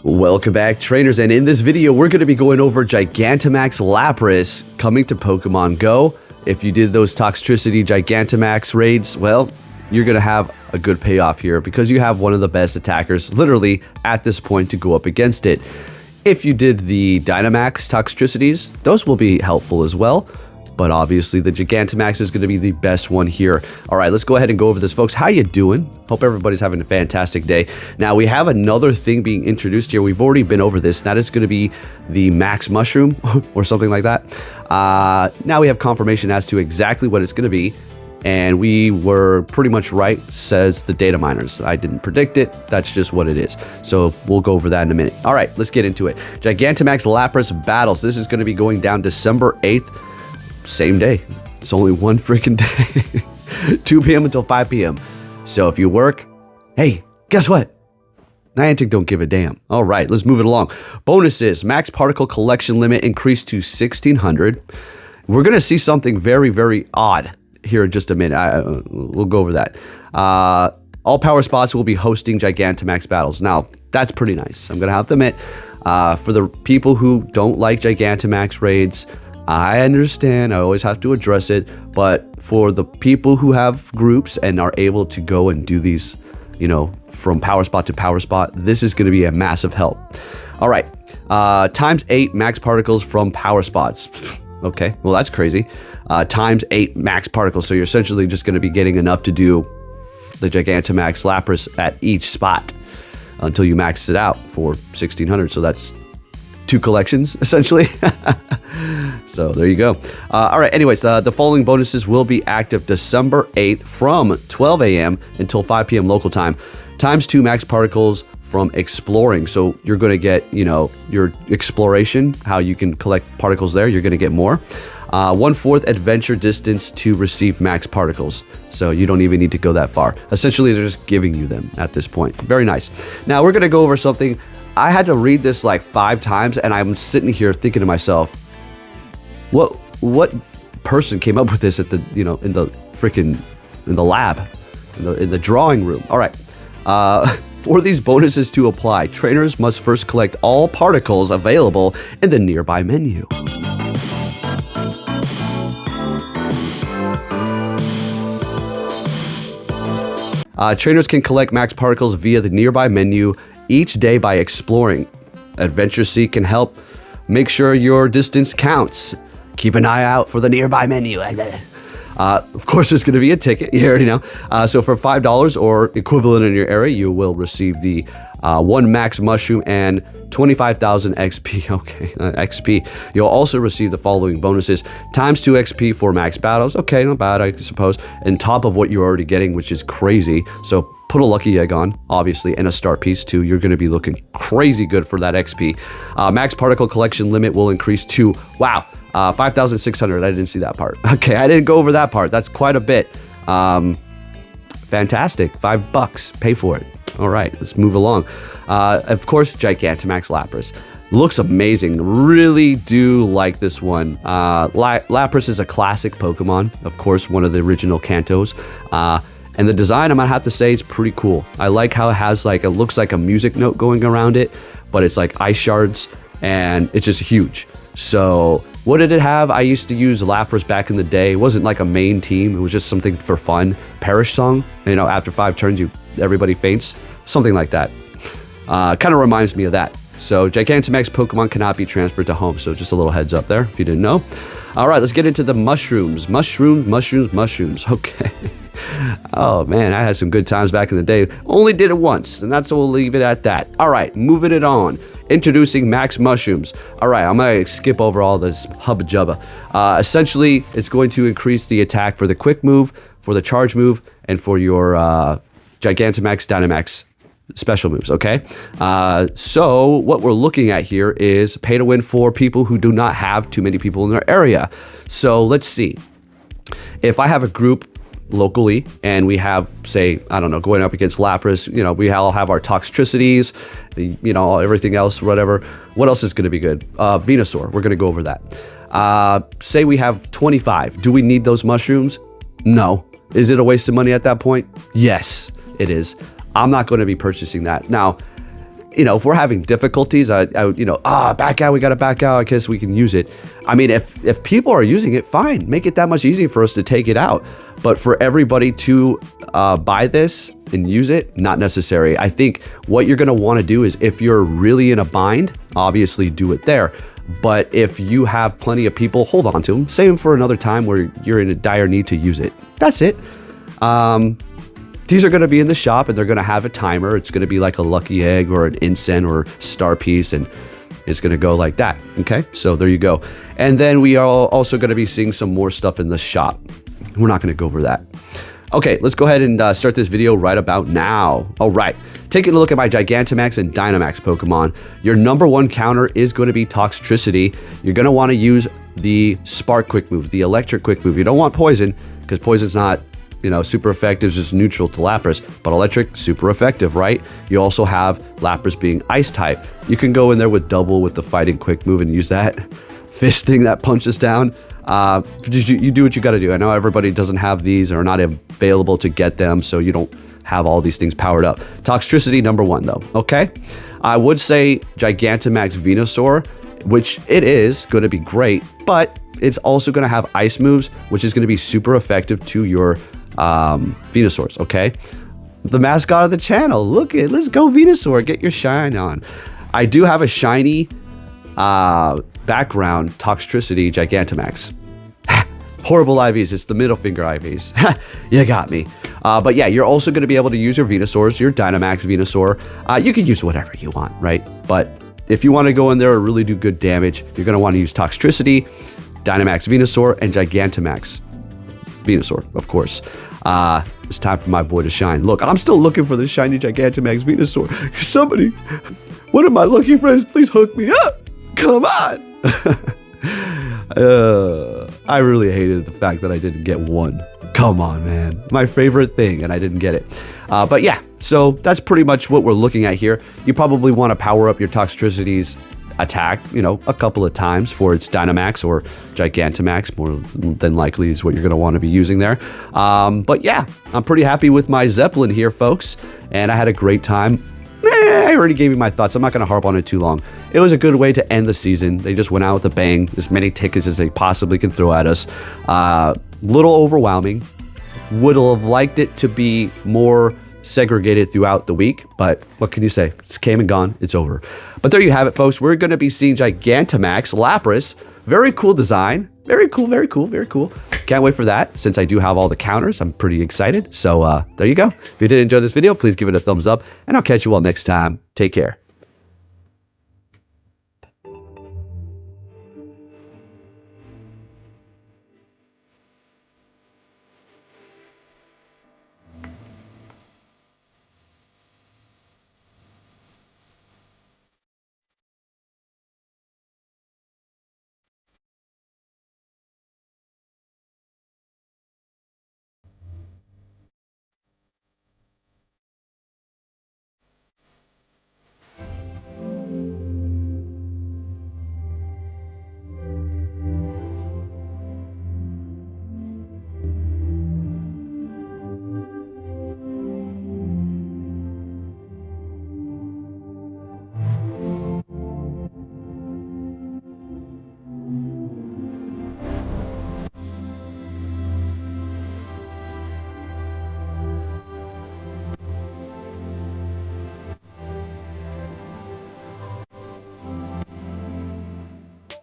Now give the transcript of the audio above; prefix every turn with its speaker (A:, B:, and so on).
A: Welcome back, trainers, and in this video we're going to be going over Gigantamax Lapras coming to Pokemon Go. If you did those Toxtricity Gigantamax raids, well, you're going to have a good payoff here because you have one of the best attackers literally at this point to go up against it. If you did the Dynamax Toxtricities, those will be helpful as well. But obviously the Gigantamax is going to be the best one here. All right, let's go ahead and go over this, folks. How you doing? Hope everybody's having a fantastic day. Now, we have another thing being introduced here. We've already been over this. That is going to be the Max Mushroom or something like that. Now we have confirmation as to exactly what it's going to be. And we were pretty much right, says the data miners. I didn't predict it. That's just what it is. So we'll go over that in a minute. All right, let's get into it. Gigantamax Lapras Battles. This is going to be going down December 8th. Same day. It's only one freaking day. 2 p.m. until 5 p.m. So if you work, hey, guess what? Niantic don't give a damn. All right, let's move it along. Bonuses. Max particle collection limit increased to 1,600. We're going to see something very, very odd here in just a minute. We'll go over that. All power spots will be hosting Gigantamax battles. Now, that's pretty nice. I'm going to have to admit, for the people who don't like Gigantamax raids, I understand, I always have to address it, but for the people who have groups and are able to go and do these, you know, from power spot to power spot, this is going to be a massive help. All right, times 8 max particles from power spots. Okay, well, that's crazy. Times 8 max particles, so you're essentially just going to be getting enough to do the Gigantamax Lapras at each spot until you max it out for 1,600, so that's 2 collections, essentially. So there you go. All right, anyways, the following bonuses will be active December 8th from 12 a.m. until 5 p.m. local time. Times 2 max particles from exploring. So you're going to get, you know, your exploration, how you can collect particles there. You're going to get more. 1/4 adventure distance to receive max particles. So you don't even need to go that far. Essentially, they're just giving you them at this point. Very nice. Now we're going to go over something. I had to read this like 5 times, and I'm sitting here thinking to myself, what person came up with this at the, you know, in the lab, in the drawing room? All right. For these bonuses to apply, trainers must first collect all particles available in the nearby menu. Trainers can collect max particles via the nearby menu each day by exploring. Adventure Seek can help make sure your distance counts. Keep an eye out for the nearby menu. Of course, there's going to be a ticket. You already know. So for $5 or equivalent in your area, you will receive the 1 max mushroom and 25,000 XP. Okay, XP. You'll also receive the following bonuses: times 2 XP for max battles. Okay, not bad, I suppose. On top of what you're already getting, which is crazy. So put a lucky egg on, obviously, and a star piece too. You're going to be looking crazy good for that XP. Max particle collection limit will increase to, wow, 5,600. I didn't see that part. Okay, I didn't go over that part. That's quite a bit. Fantastic. $5. Pay for it. All right, let's move along. Of course, Gigantamax Lapras. Looks amazing. Really do like this one. Lapras is a classic Pokemon. Of course, one of the original Kantos. And the design, I'm gonna have to say, is pretty cool. I like how it has like, it looks like a music note going around it, but it's like ice shards, and it's just huge. So what did it have? I used to use Lapras back in the day. It wasn't like a main team. It was just something for fun. Perish Song. You know, after 5 turns, everybody faints. Something like that. Kind of reminds me of that. So Gigantamax Pokemon cannot be transferred to home. So just a little heads up there if you didn't know. All right, let's get into the mushrooms. Mushrooms. Okay. Oh man, I had some good times back in the day. Only did it once, and that's, we'll leave it at that. All right, moving it on. Introducing max mushrooms. All right, I'm gonna skip over all this hubba jubba. Essentially, it's going to increase the attack for the quick move, for the charge move, and for your Gigantamax Dynamax special moves. Okay, so what we're looking at here is pay to win for people who do not have too many people in their area. So let's see. If I have a group locally and we have, say, I don't know, going up against Lapras, you know, we all have our Toxtricities, you know, everything else, whatever. What else is going to be good? Venusaur, we're going to go over that. Say we have 25. Do we need those mushrooms? No. Is it a waste of money at that point? Yes, it is. I'm not going to be purchasing that. Now, if we're having difficulties, back out, we got to back out. I guess we can use it. I mean, if people are using it, fine, make it that much easier for us to take it out. But for everybody to buy this and use it, not necessary. I think what you're going to want to do is, if you're really in a bind, obviously do it there. But if you have plenty of people, hold on to them, save them for another time where you're in a dire need to use it. That's it. These are going to be in the shop, and they're going to have a timer. It's going to be like a lucky egg or an incense or star piece, and it's going to go like that. Okay, so there you go. And then we are also going to be seeing some more stuff in the shop. We're not going to go over that. Okay, let's go ahead and start this video right about now. All right, taking a look at my Gigantamax and Dynamax Pokemon. Your number one counter is going to be Toxtricity. You're going to want to use the Spark Quick Move, the Electric Quick Move. You don't want Poison, because Poison's not, super effective, it's just neutral to Lapras, but Electric, super effective, right? You also have Lapras being Ice type. You can go in there with double with the Fighting Quick Move and use that fist thing that punches down. You do what you got to do. I know everybody doesn't have these or are not available to get them, so you don't have all these things powered up. Toxtricity number one though, okay? I would say Gigantamax Venusaur, which it is going to be great, but it's also going to have ice moves, which is going to be super effective to your Venusaurs, okay? The mascot of the channel, let's go Venusaur, get your shine on. I do have a shiny background Toxtricity Gigantamax. Horrible IVs, it's the middle finger IVs. You got me. But yeah, you're also going to be able to use your Venusaurs, your Dynamax Venusaur. You can use whatever you want, right? But if you want to go in there and really do good damage, you're going to want to use Toxtricity, Dynamax Venusaur, and Gigantamax Venusaur, of course. It's time for my boy to shine. Look, I'm still looking for the shiny Gigantamax Venusaur. Somebody, one of my lucky friends, please hook me up. Come on. I really hated the fact that I didn't get one. Come on, man. My favorite thing, and I didn't get it. But yeah, so that's pretty much what we're looking at here. You probably want to power up your Toxtricity's attack, a couple of times for its Dynamax or Gigantamax, more than likely is what you're going to want to be using there. But yeah, I'm pretty happy with my Zeppelin here, folks, and I had a great time. I already gave you my thoughts. I'm not going to harp on it too long. It was a good way to end the season. They just went out with a bang, as many tickets as they possibly can throw at us. Little overwhelming. Would have liked it to be more segregated throughout the week, but what can you say? It's came and gone. It's over. But there you have it, folks. We're going to be seeing Gigantamax Lapras. Very cool design. Very cool, very cool, very cool. Can't wait for that. Since I do have all the counters, I'm pretty excited. So there you go. If you did enjoy this video, please give it a thumbs up, and I'll catch you all next time. Take care.